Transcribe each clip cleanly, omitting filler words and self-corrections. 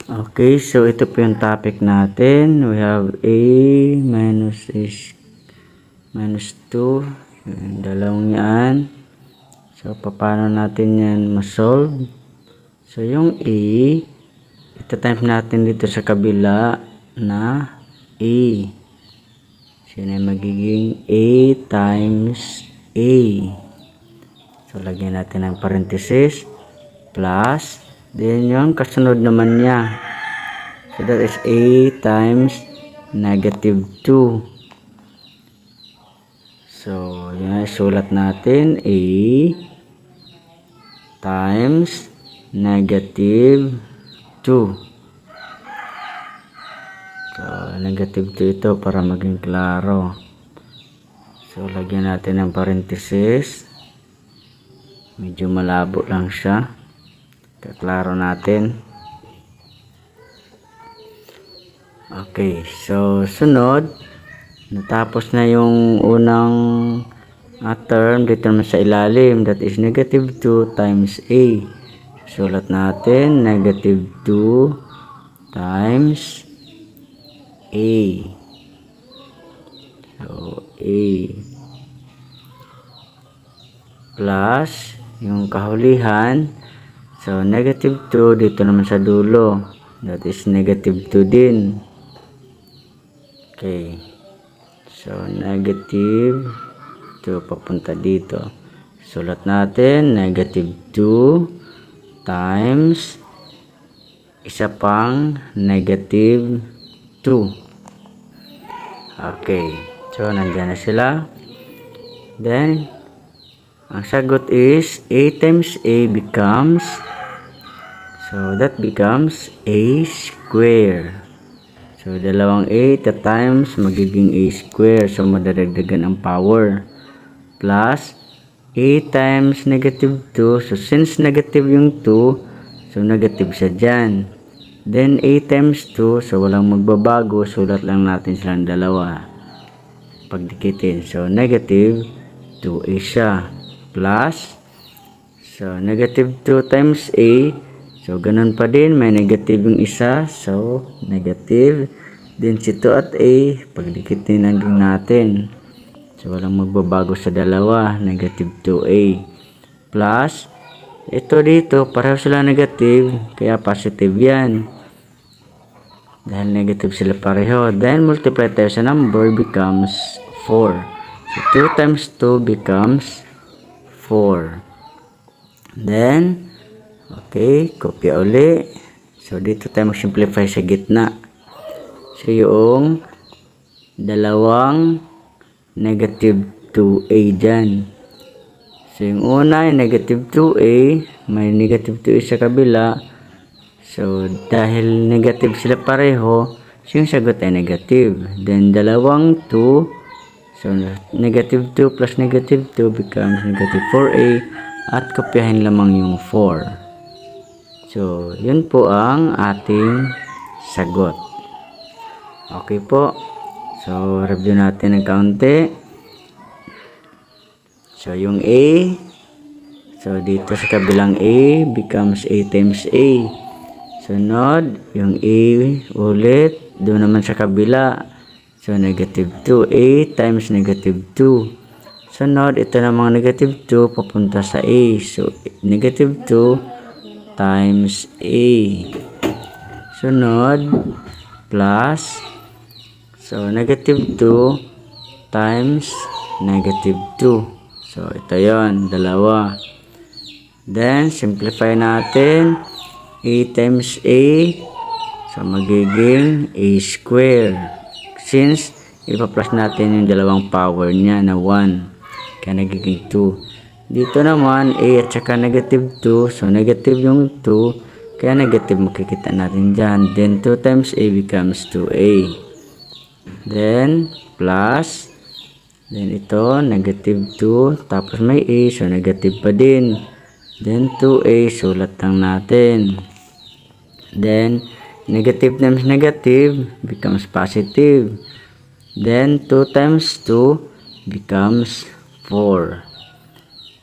Okay, so ito po yung topic natin. We have a minus is minus 2. Yung dalawang yan. So, paano natin yan masolve? So, yung a, ito times natin dito sa kabila na a. So, yun ay magiging a times a. So, lagyan natin ng parenthesis plus. Then, yung kasunod naman niya. So, that is a times negative 2. So, yan. Sulat natin a times negative 2. So, negative 2 ito para maging klaro. So, lagyan natin ng parenthesis. Medyo malabo lang siya. Kaklaro natin. Okay, so sunod, natapos na yung unang term dito naman sa ilalim, that is negative 2 times a. Sulat natin negative 2 times a. So a plus yung kahulihan. So, negative 2 dito naman sa dulo. That is negative 2 din. Okay. So, negative 2 papunta dito. Sulat natin, negative 2 times isa pang negative 2. Okay. So, nandyan na sila. Then, ang sagot is a times a becomes, so that becomes a square. So dalawang a times magiging a square. So madadagdagan ang power. Plus a times negative 2. So since negative yung 2, so negative siya dyan. Then a times 2. So walang magbabago. Sulat lang natin silang dalawa. Pagdikitin. So negative 2a siya. Plus, so negative 2 times a, so ganun pa din, may negative yung isa, so negative, then si 2 at a, pagdikitin lang din natin, so walang magbabago sa dalawa, negative 2a, plus, ito dito, pareho sila negative, kaya positive yan, dahil negative sila pareho, then multiply tayo sa number, becomes 4, so 2 times 2 becomes 4. Then, okay, kopya uli. So, dito tayo mag-simplify sa gitna. So, yung dalawang negative 2a dyan. So, yung una, negative 2a, may negative 2a sa kabila. So, dahil negative sila pareho, so yung sagot ay negative. Then, dalawang 2, so, negative 2 plus negative 2 becomes negative 4a at kopyahin lamang yung 4. So, yun po ang ating sagot. Okay po. So, review natin ng kaunti. So, yung a, so, dito sa kabilang a becomes a times a. Sunod, yung a ulit, doon naman sa kabila. So, negative 2a times negative 2. Sunod, ito namang negative 2 papunta sa a. So, negative 2 times a. Sunod, plus. So, negative 2 times negative 2. So, ito yon, dalawa. Then, simplify natin. A times a. So, magiging a square. Since, ipa-plus natin yung dalawang power niya na 1. Kaya nagiging 2. Dito naman, a at saka negative 2. So, negative yung 2. Kaya negative makikita natin dyan. Then, 2 times a becomes 2a. Then, plus. Then, ito, negative 2. Tapos may a. So, negative pa din. Then, 2a. Sulat lang natin. Then, negative times negative becomes positive. Then, 2 times 2 becomes 4.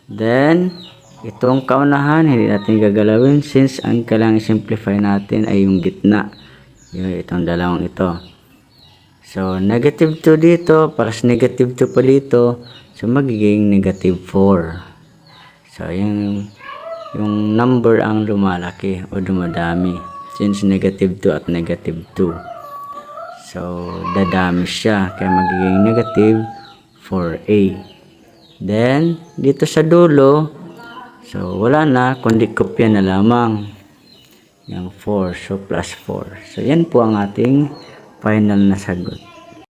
Then, Itong kaunahan, hindi natin gagalawin since ang kailangan simplify natin ay yung gitna. Itong dalawang ito. So, negative 2 dito, plus negative 2 pa dito. So, magiging negative 4. So, yung number ang lumalaki o dumadami. Since negative 2 at negative 2. So, dadami siya. Kaya magiging negative 4a. Then, dito sa dulo, so, wala na, kundi kopya na lamang. Yung 4, so plus 4. So, yan po ang ating final na sagot.